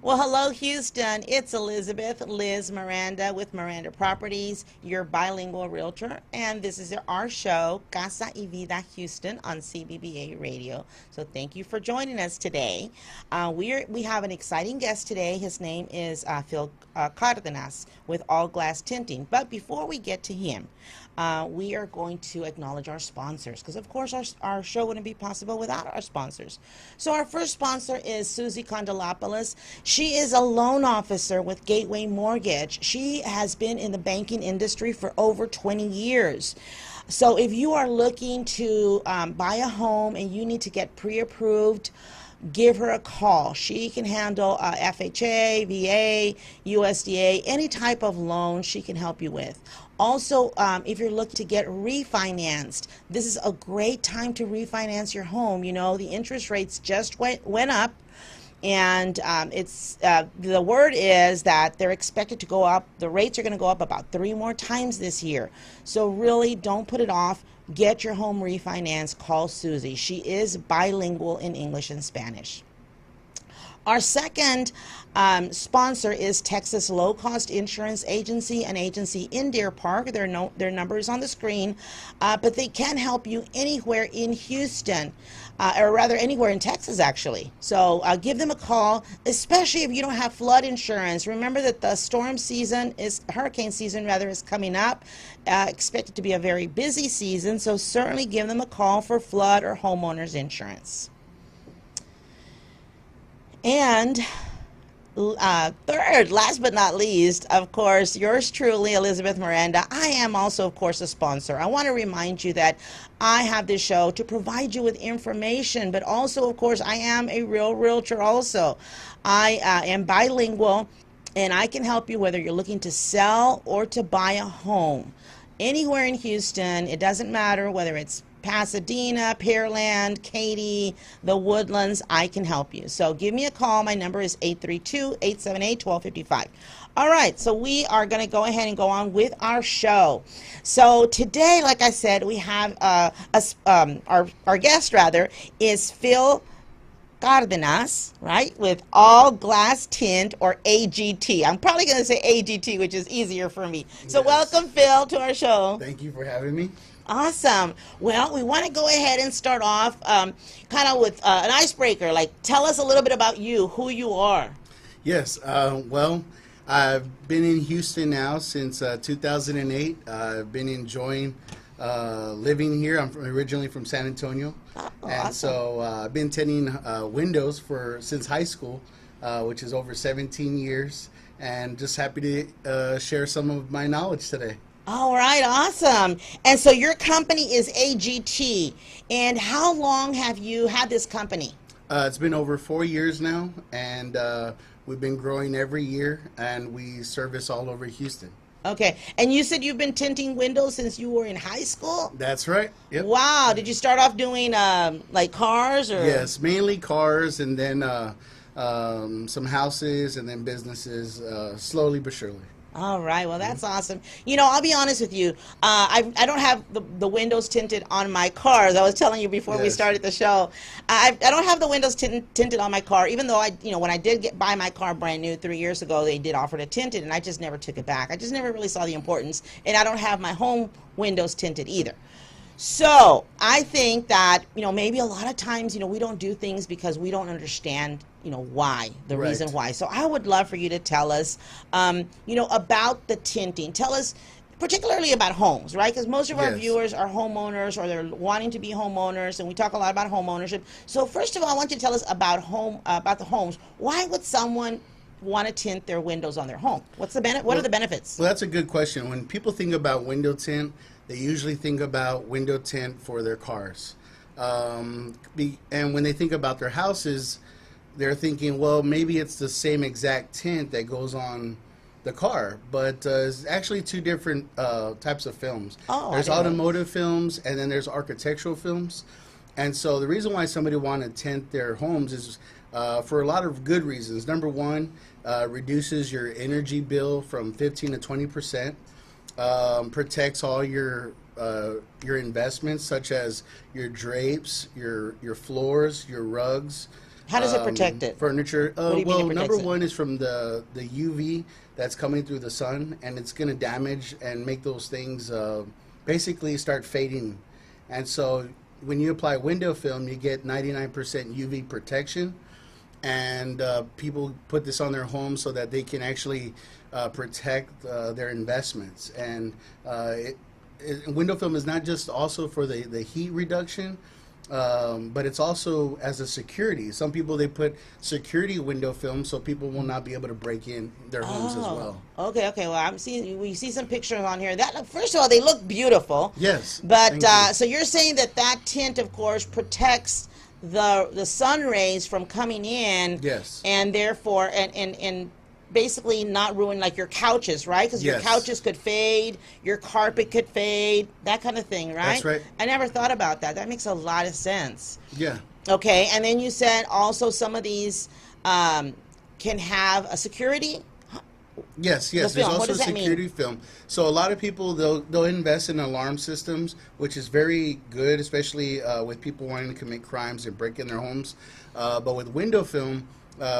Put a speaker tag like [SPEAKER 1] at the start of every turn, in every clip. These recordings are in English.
[SPEAKER 1] Well, hello, Houston. It's Elizabeth Liz Miranda with Miranda Properties, your bilingual realtor. And this is our show, Casa y Vida Houston, on CBBA Radio. So thank you for joining us today. We have an exciting guest today. His name is Phil Cardenas with All Glass Tinting. But before we get to him, we are going to acknowledge our sponsors because, of course, our show wouldn't be possible without our sponsors. So, our first sponsor is Susie Condelopoulos. She is a loan officer with Gateway Mortgage. She has been in the banking industry for over 20 years. So, if you are looking to buy a home and you need to get pre approved, give her a call. She can handle FHA, VA, USDA, any type of loan she can help you with. Also, if you're looking to get refinanced, this is a great time to refinance your home. You know, the interest rates just went up, and the word is that they're expected to go up. The rates are going to go up about 3 more times this year. So really, don't put it off. Get your home refinanced. Call Susie. She is bilingual in English and Spanish. Our second sponsor is Texas Low Cost Insurance Agency, an agency in Deer Park. Their number is on the screen, but they can help you anywhere in Houston, or rather anywhere in Texas, actually. So give them a call, especially if you don't have flood insurance. Remember that the hurricane season rather, is coming up. Expected to be a very busy season, so certainly give them a call for flood or homeowners insurance. And third, last but not least, of course, yours truly, Elizabeth Miranda. I am also, of course, a sponsor. I want to remind you that I have this show to provide you with information, but also, of course, I am a real realtor also. I am bilingual, and I can help you whether you're looking to sell or to buy a home. Anywhere in Houston, it doesn't matter whether it's Pasadena, Pearland, Katy, the Woodlands, I can help you. So give me a call. My number is 832-878-1255. All right, so we are going to go ahead and go on with our show. So today, like I said, we have our guest, rather, is Phil Cardenas, right, with All Glass Tint, or AGT. I'm probably going to say AGT, which is easier for me. So yes. Welcome, Phil, to our show.
[SPEAKER 2] Thank you for having me.
[SPEAKER 1] Awesome. Well, we want to go ahead and start off kind of with an icebreaker. Like, tell us a little bit about you, who you are.
[SPEAKER 2] Yes. Well, I've been in Houston now since 2008. I've been enjoying living here. I'm originally from San Antonio.
[SPEAKER 1] Oh,
[SPEAKER 2] and
[SPEAKER 1] awesome.
[SPEAKER 2] So I've been tinting windows since high school, which is over 17 years. And just happy to share some of my knowledge today.
[SPEAKER 1] All right, awesome. And so your company is AGT. And how long have you had this company?
[SPEAKER 2] It's been over 4 years now, and we've been growing every year, and we service all over Houston.
[SPEAKER 1] Okay. And you said you've been tinting windows since you were in high school?
[SPEAKER 2] That's right. Yep.
[SPEAKER 1] Wow. Did you start off doing like cars or?
[SPEAKER 2] Yes, mainly cars, and then some houses, and then businesses, slowly but surely.
[SPEAKER 1] All right. Well, that's awesome. You know, I'll be honest with you. I don't have the windows tinted on my cars. I was telling you before we started the show. I don't have the windows tinted on my car, even though when I did buy my car brand new 3 years ago, they did offer to tint it, and I just never took it back. I just never really saw the importance, and I don't have my home windows tinted either. So I think that, maybe a lot of times, we don't do things because we don't understand, why, the reason why. So I would love for you to tell us, about the tinting. Tell us particularly about homes, right? Because most of our viewers are homeowners, or they're wanting to be homeowners, and we talk a lot about home ownership. So first of all, I want you to tell us about the homes. Why would someone want to tint their windows on their home? What are the benefits?
[SPEAKER 2] Well, that's a good question. When people think about window tint, they usually think about window tint for their cars. And when they think about their houses, they're thinking, well, maybe it's the same exact tint that goes on the car, but it's actually two different types of films. There's automotive films, and then there's architectural films. And so the reason why somebody want to tint their homes is for a lot of good reasons. Number one, reduces your energy bill from 15 to 20%. Protects all your investments, such as your drapes, your floors, your rugs,
[SPEAKER 1] How does it protect it?
[SPEAKER 2] Furniture.
[SPEAKER 1] do you mean it
[SPEAKER 2] Well,
[SPEAKER 1] protects
[SPEAKER 2] number
[SPEAKER 1] it?
[SPEAKER 2] one is from the UV that's coming through the sun, and it's going to damage and make those things basically start fading. And so when you apply window film, you get 99% UV protection, and people put this on their homes so that they can actually protect their investments. And window film is not just also for the heat reduction, but it's also as a security. Some people, they put security window film so people will not be able to break in their homes as well.
[SPEAKER 1] Okay. Well, we see some pictures on here. That first of all, they look beautiful.
[SPEAKER 2] Yes.
[SPEAKER 1] But
[SPEAKER 2] thank you.
[SPEAKER 1] so you're saying that tint, of course, protects the sun rays from coming in.
[SPEAKER 2] Yes.
[SPEAKER 1] And therefore, and basically not ruin like your couches, right? Because your
[SPEAKER 2] Yes.
[SPEAKER 1] couches could fade, your carpet could fade, that kind of thing, right?
[SPEAKER 2] That's right.
[SPEAKER 1] I never thought about that. That makes a lot of sense.
[SPEAKER 2] Yeah.
[SPEAKER 1] Okay, and then you said also some of these can have a security.
[SPEAKER 2] Yes,
[SPEAKER 1] The
[SPEAKER 2] there's
[SPEAKER 1] film, what
[SPEAKER 2] also
[SPEAKER 1] does that mean?
[SPEAKER 2] security film. So a lot of people, they'll invest in alarm systems, which is very good, especially with people wanting to commit crimes and break in their homes. But with window film,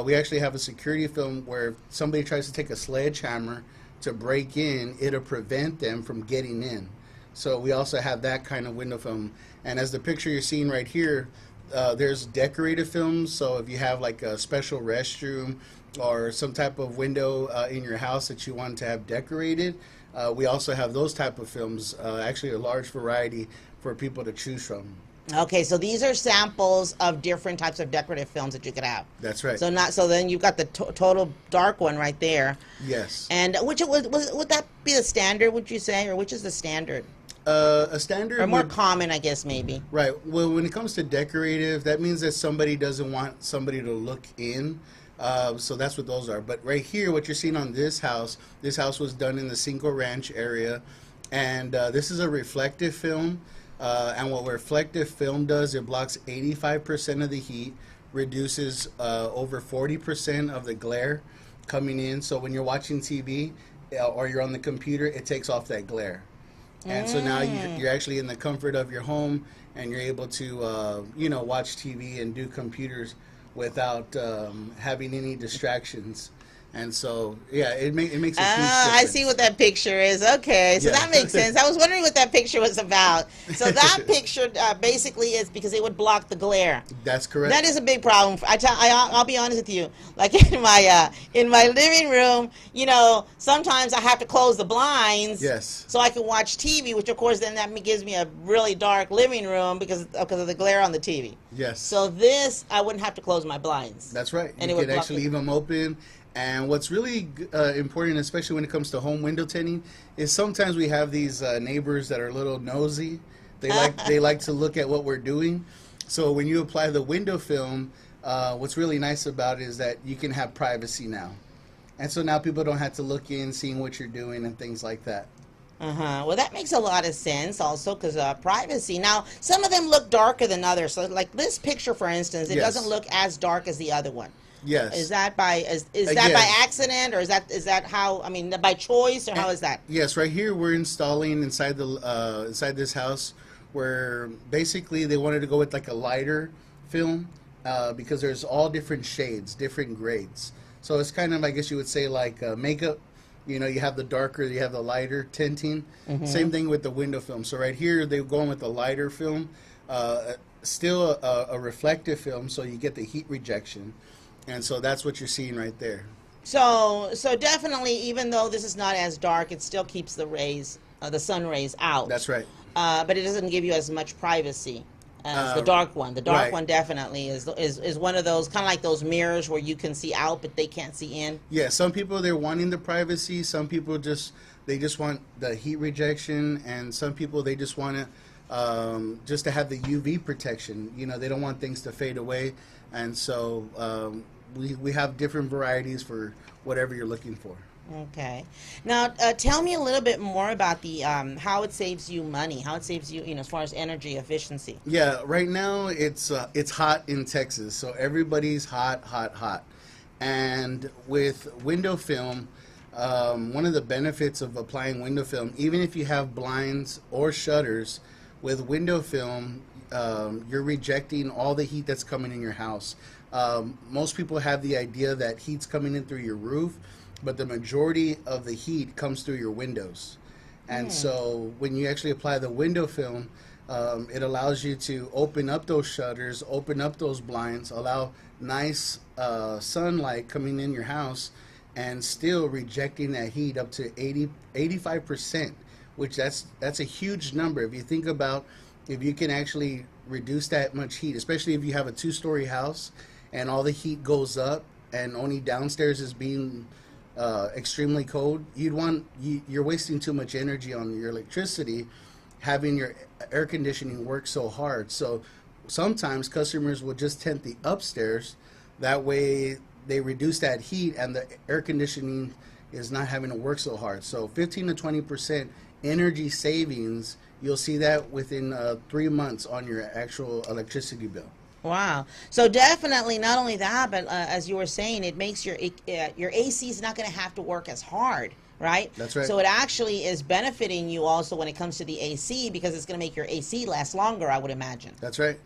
[SPEAKER 2] we actually have a security film where if somebody tries to take a sledgehammer to break in, it'll prevent them from getting in. So we also have that kind of window film. And as the picture you're seeing right here, there's decorative films. So if you have like a special restroom or some type of window in your house that you want to have decorated, we also have those type of films, actually a large variety for people to choose from.
[SPEAKER 1] Okay, so these are samples of different types of decorative films that you could have.
[SPEAKER 2] That's right.
[SPEAKER 1] So then you've got the total dark one right there.
[SPEAKER 2] Yes.
[SPEAKER 1] And would that be the standard? Would you say, or which is the standard,
[SPEAKER 2] A standard
[SPEAKER 1] or more
[SPEAKER 2] would-
[SPEAKER 1] common, I guess maybe?
[SPEAKER 2] Right. Well, when it comes to decorative, that means that somebody doesn't want somebody to look in. So that's what those are. But right here, what you're seeing on this house was done in the Cinco Ranch area. And this is a reflective film. And what reflective film does, it blocks 85% of the heat, reduces over 40% of the glare coming in. So when you're watching TV or you're on the computer, it takes off that glare. And so now you're actually in the comfort of your home, and you're able to, watch TV and do computers without having any distractions. And so, yeah, it makes a huge difference.
[SPEAKER 1] I see what that picture is. Okay, so
[SPEAKER 2] Yeah.
[SPEAKER 1] that makes sense. I was wondering what that picture was about. So that picture basically is because it would block the glare.
[SPEAKER 2] That's correct.
[SPEAKER 1] That is a big problem. I'll be honest with you. Like in my living room, sometimes I have to close the blinds.
[SPEAKER 2] Yes.
[SPEAKER 1] So I can watch TV, which of course then that gives me a really dark living room because of the glare on the TV.
[SPEAKER 2] Yes.
[SPEAKER 1] So this, I wouldn't have to close my blinds.
[SPEAKER 2] That's right.
[SPEAKER 1] And
[SPEAKER 2] You
[SPEAKER 1] it would
[SPEAKER 2] can
[SPEAKER 1] block
[SPEAKER 2] actually
[SPEAKER 1] it.
[SPEAKER 2] leave them open. And what's really important, especially when it comes to home window tinting, is sometimes we have these neighbors that are a little nosy. They like to look at what we're doing. So when you apply the window film, what's really nice about it is that you can have privacy now. And so now people don't have to look in, seeing what you're doing and things like that.
[SPEAKER 1] Well, that makes a lot of sense also because privacy. Now, some of them look darker than others. So like this picture, for instance, it
[SPEAKER 2] Yes.
[SPEAKER 1] doesn't look as dark as the other one.
[SPEAKER 2] Yes.
[SPEAKER 1] Is that by
[SPEAKER 2] Again.
[SPEAKER 1] accident, or is that how? I mean, by choice, or how is that?
[SPEAKER 2] Yes, right here we're installing inside this house, where basically they wanted to go with like a lighter film because there's all different shades, different grades. So it's kind of, I guess you would say, like makeup. You have the darker, you have the lighter tinting. Same thing with the window film. So right here they're going with the lighter film, still a reflective film, so you get the heat rejection. And so that's what you're seeing right there.
[SPEAKER 1] So definitely, even though this is not as dark, it still keeps the rays, the sun rays out.
[SPEAKER 2] That's right.
[SPEAKER 1] But it doesn't give you as much privacy as the dark one. The dark
[SPEAKER 2] right.
[SPEAKER 1] one definitely is one of those kind of like those mirrors where you can see out, but they can't see in.
[SPEAKER 2] Yeah, some people, they're wanting the privacy. Some people just want the heat rejection, and some people, they just want to just to have the UV protection. They don't want things to fade away, and so we have different varieties for whatever you're looking for.
[SPEAKER 1] Okay. Now, tell me a little bit more about the how it saves you money, how it saves you, as far as energy efficiency.
[SPEAKER 2] Yeah, right now it's hot in Texas, so everybody's hot. And with window film, one of the benefits of applying window film, even if you have blinds or shutters, with window film, you're rejecting all the heat that's coming in your house. Most people have the idea that heat's coming in through your roof, but the majority of the heat comes through your windows. And so when you actually apply the window film, it allows you to open up those shutters, open up those blinds, allow nice sunlight coming in your house, and still rejecting that heat up to 85%, which that's a huge number. If you think about if you can actually reduce that much heat, especially if you have a 2-story house and all the heat goes up and only downstairs is being extremely cold, you're wasting too much energy on your electricity having your air conditioning work so hard. So sometimes customers will just tint the upstairs, that way they reduce that heat and the air conditioning is not having to work so hard. So 15 to 20% energy savings, you'll see that within 3 months on your actual electricity bill.
[SPEAKER 1] Wow. So definitely not only that, but as you were saying, it makes your AC is not going to have to work as hard, right?
[SPEAKER 2] That's right.
[SPEAKER 1] So it actually is benefiting you also when it comes to the AC, because it's going to make your AC last longer, I would imagine.
[SPEAKER 2] That's right.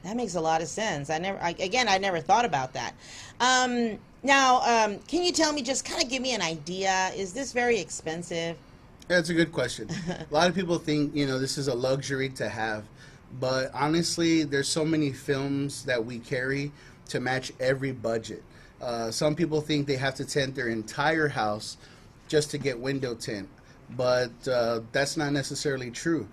[SPEAKER 1] That makes a lot of sense. I never thought about that. Now, can you tell me, just kind of give me an idea, is this very expensive?
[SPEAKER 2] That's a good question. A lot of people think, this is a luxury to have. But honestly, there's so many films that we carry to match every budget. Some people think they have to tint their entire house just to get window tint. But that's not necessarily true.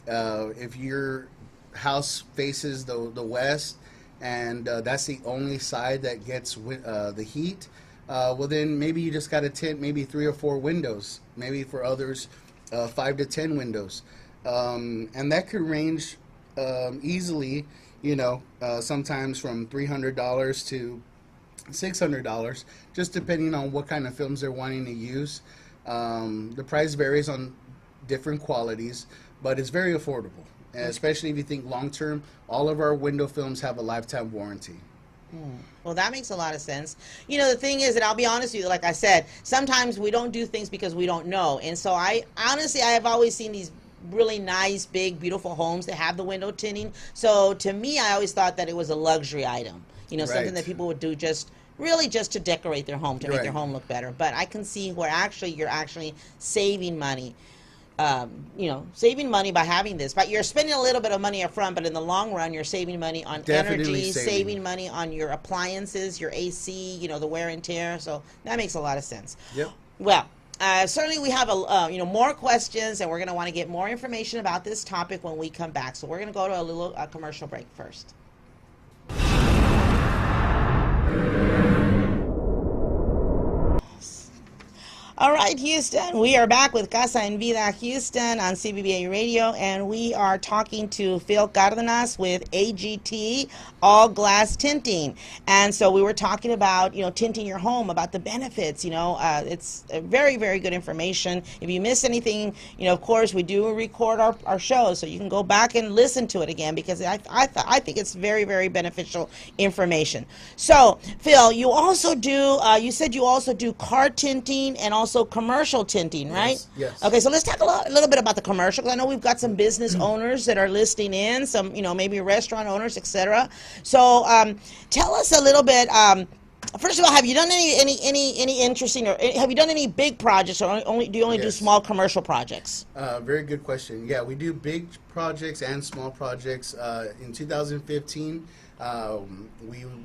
[SPEAKER 2] If your house faces the west and that's the only side that gets the heat, well then maybe you just got to tint maybe 3 or 4 windows, maybe for others 5 to 10 windows, and that could range easily, sometimes from $300 to $600, just depending on what kind of films they're wanting to use. The price varies on different qualities, but it's very affordable. And especially if you think long term, all of our window films have a lifetime warranty.
[SPEAKER 1] Well, that makes a lot of sense. The thing is that I'll be honest with you, like I said, sometimes we don't do things because we don't know. And so I have always seen these really nice, big, beautiful homes that have the window tinting. So to me, I always thought that it was a luxury item, something that people would do just to decorate their home, to make their home look better. But I can see where you're actually saving money. Saving money by having this, but you're spending a little bit of money up front, but in the long run, you're saving money on energy, saving money on your appliances, your AC, the wear and tear. So that makes a lot of sense.
[SPEAKER 2] Yep.
[SPEAKER 1] Well, certainly we have more questions, and we're going to want to get more information about this topic when we come back. So we're going to go to a little commercial break first. All right, Houston, we are back with Casa en Vida Houston on CBBA Radio, and we are talking to Phil Cardenas with AGT All Glass Tinting. And so we were talking about, tinting your home, about the benefits. It's very, very good information. If you miss anything, of course, we do record our shows, so you can go back and listen to it again, because I think it's very, very beneficial information. So, Phil, you also do, you said you also do car tinting and also commercial tinting, right?
[SPEAKER 2] Yes.
[SPEAKER 1] Okay, so let's talk a little bit about the commercial, because I know we've got some business owners that are listening in, some, maybe restaurant owners, etc. So tell us a little bit. First of all, have you done any interesting, or have you done any big projects, or do you only do small commercial projects?
[SPEAKER 2] Very good question. Yeah, we do big projects and small projects. In 2015,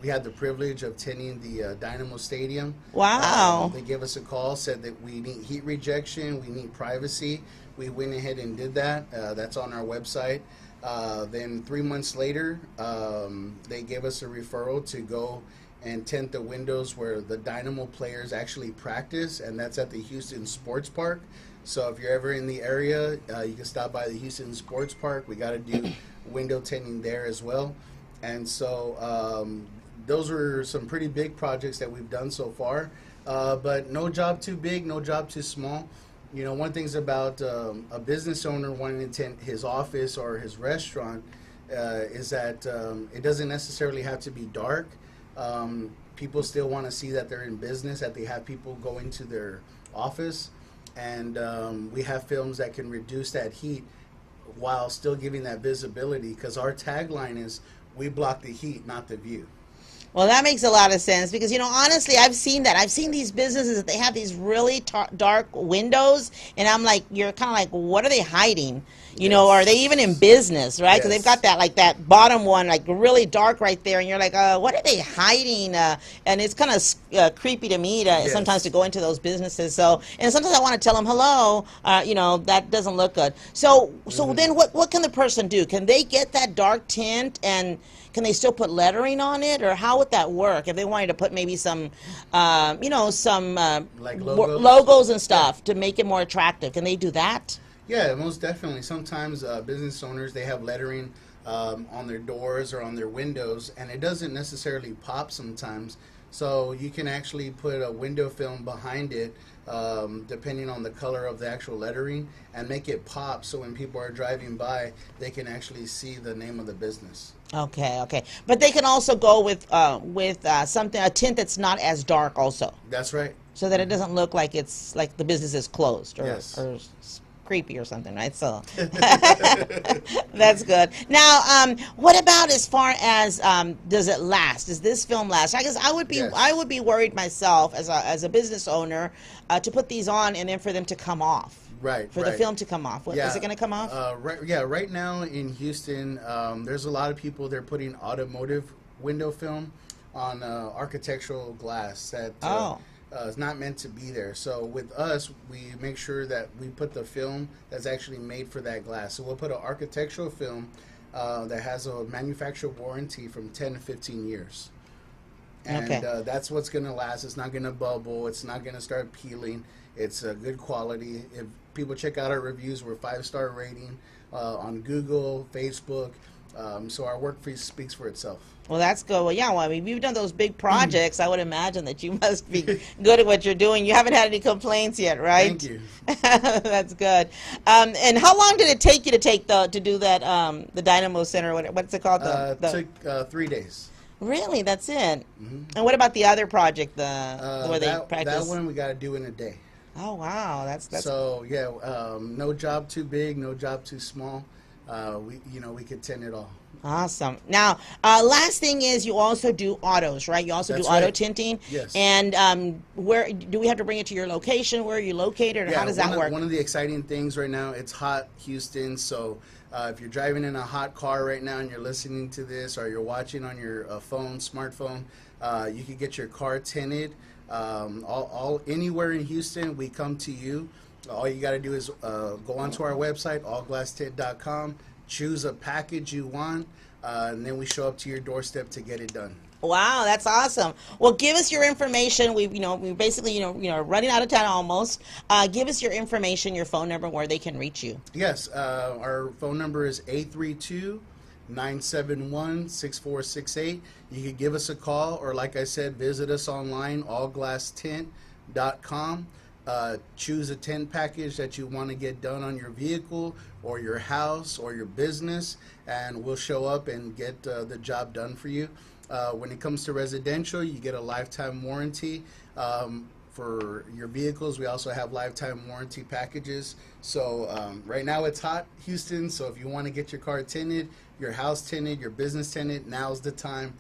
[SPEAKER 2] we had the privilege of tinting the Dynamo Stadium.
[SPEAKER 1] Wow.
[SPEAKER 2] They gave us a call, said that we need heat rejection, we need privacy. We went ahead and did that. That's on our website. Then 3 months later, they gave us a referral to go and tint the windows where the Dynamo players actually practice, and that's at the Houston Sports Park. So if you're ever in the area, you can stop by the Houston Sports Park. We got to do window tinting there as well. And so those were some pretty big projects that we've done so far, but no job too big, no job too small. One thing's about a business owner wanting to tint his office or his restaurant is that it doesn't necessarily have to be dark. People still want to see that they're in business, that they have people go into their office, and we have films that can reduce that heat while still giving that visibility, because our tagline is we block the heat, not the view.
[SPEAKER 1] Well, that makes a lot of sense because, honestly, I've seen that. I've seen these businesses that they have these really dark windows, and I'm like, you're kind of like, what are they hiding? Are they even in business, right? Because they've got that, like that bottom one, like really dark right there, and you're like, what are they hiding? And it's kind of creepy to me to sometimes to go into those businesses. So, and sometimes I want to tell them, hello, that doesn't look good. So then what can the person do? Can they get that dark tint, and can they still put lettering on it, or how would that work if they wanted to put maybe some, some
[SPEAKER 2] like
[SPEAKER 1] logos and stuff to make it more attractive? Can they do that?
[SPEAKER 2] Yeah, most definitely. Sometimes business owners, they have lettering on their doors or on their windows, and it doesn't necessarily pop sometimes. So you can actually put a window film behind it, depending on the color of the actual lettering, and make it pop so when people are driving by, they can actually see the name of the business.
[SPEAKER 1] Okay. But they can also go with something, a tint that's not as dark also.
[SPEAKER 2] That's right.
[SPEAKER 1] So that it doesn't look like it's like the business is closed or creepy or something, right? So that's good. Now, what about as far as does it last? Does this film last? I guess I would be worried myself as a business owner to put these on and then for them to come off.
[SPEAKER 2] Right.
[SPEAKER 1] For the film to come off. Is it going to come off?
[SPEAKER 2] Right now in Houston, there's a lot of people, they're putting automotive window film on architectural glass that is not meant to be there. So with us, we make sure that we put the film that's actually made for that glass. So we'll put an architectural film that has a manufacturer warranty from 10 to 15 years. And that's what's going to last. It's not going to bubble. It's not going to start peeling. It's a good quality. If people check out our reviews, we're 5-star rating on Google, Facebook. So our work speaks for itself.
[SPEAKER 1] Well, that's good. Well, yeah. Well, I mean, you've done those big projects. I would imagine that you must be good at what you're doing. You haven't had any complaints yet, right?
[SPEAKER 2] Thank you.
[SPEAKER 1] That's good. And how long did it take you to do that? The Dynamo Center. What's it called?
[SPEAKER 2] Took 3 days.
[SPEAKER 1] Really? That's it. Mm-hmm. And what about the other project? Where they practice?
[SPEAKER 2] That one we got to do in a day.
[SPEAKER 1] Oh wow, that's
[SPEAKER 2] so yeah. No job too big, no job too small. We could tint it all.
[SPEAKER 1] Awesome. Now, last thing is you also do autos, right? You also do auto tinting.
[SPEAKER 2] Yes.
[SPEAKER 1] And where do we have to bring it to your location? Where are you located, or how does that work?
[SPEAKER 2] One of the exciting things right now, it's hot, Houston. So if you're driving in a hot car right now and you're listening to this, or you're watching on your smartphone, you can get your car tinted. Anywhere in Houston, we come to you. All you got to do is go onto our website, allglasstint.com, choose a package you want, and then we show up to your doorstep to get it done.
[SPEAKER 1] Wow, that's awesome. Well, give us your information. We basically, running out of time almost. Give us your information, your phone number, where they can reach you.
[SPEAKER 2] Yes, our phone number is 832-971-6468. You can give us a call, or like I said, visit us online, allglasstint.com. Choose a tint package that you want to get done on your vehicle or your house or your business, and we'll show up and get the job done for you. When it comes to residential, you get a lifetime warranty. For your vehicles, we also have lifetime warranty packages. So right now it's hot, Houston, so if you want to get your car tinted, your house tinted, your business tinted, now's the time.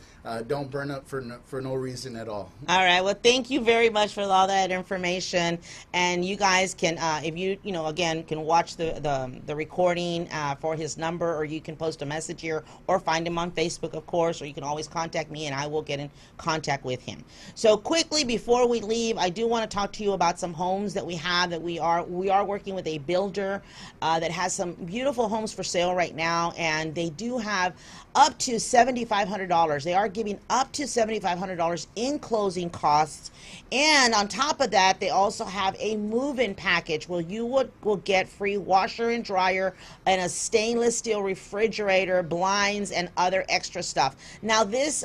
[SPEAKER 2] Don't burn up for no reason at all.
[SPEAKER 1] All right. Well, thank you very much for all that information. And you guys can, if you again, can watch the recording for his number, or you can post a message here, or find him on Facebook, of course, or you can always contact me and I will get in contact with him. So quickly, before we leave, I do want to talk to you about some homes that we have that we are working with a builder that has some beautiful homes for sale right now, and they do have up to $7,500. They are giving up to $7,500 in closing costs, and on top of that, they also have a move-in package where you will get free washer and dryer and a stainless steel refrigerator, blinds, and other extra stuff. Now, this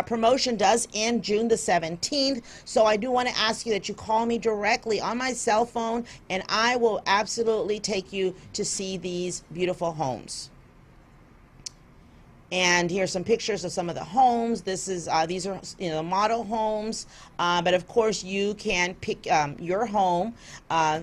[SPEAKER 1] promotion does end June the 17th, so I do want to ask you that you call me directly on my cell phone, and I will absolutely take you to see these beautiful homes. And here's some pictures of some of the homes. This is these are model homes, but of course you can pick your home.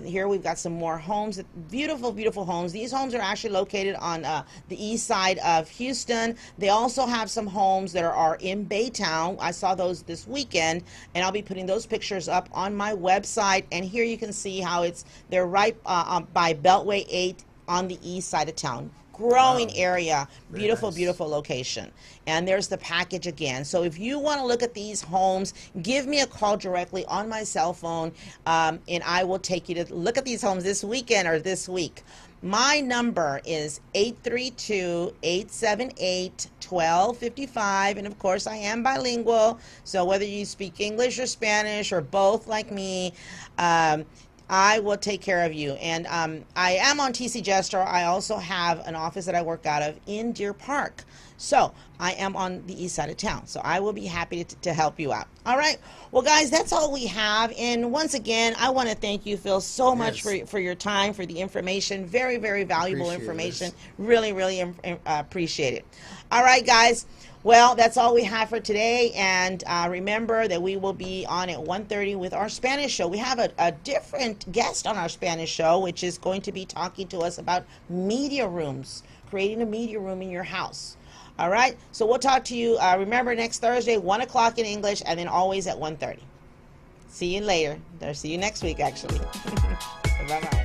[SPEAKER 1] Here we've got some more homes, beautiful, beautiful homes. These homes are actually located on the east side of Houston. They also have some homes that are in Baytown. I saw those this weekend, and I'll be putting those pictures up on my website. And here you can see how they're right by Beltway 8 on the east side of town. Growing area, beautiful,
[SPEAKER 2] nice.
[SPEAKER 1] Beautiful location. And there's the package again. So if you want to look at these homes, give me a call directly on my cell phone, and I will take you to look at these homes this weekend or this week. My number is 832-878-1255, and of course I am bilingual, so whether you speak English or Spanish or both like me, I will take care of you. And I am on TC Jester. I also have an office that I work out of in Deer Park. So I am on the east side of town. So I will be happy to help you out. All right. Well, guys, that's all we have. And once again, I want to thank you, Phil, so much for your time, for the information. Very, very valuable information. Really, really appreciate it. All right, guys. Well, that's all we have for today, and remember that we will be on at 1:30 with our Spanish show. We have a different guest on our Spanish show, which is going to be talking to us about media rooms, creating a media room in your house. All right, so we'll talk to you, remember, next Thursday, 1 o'clock in English, and then always at 1:30. See you later. Or see you next week, actually. Bye-bye.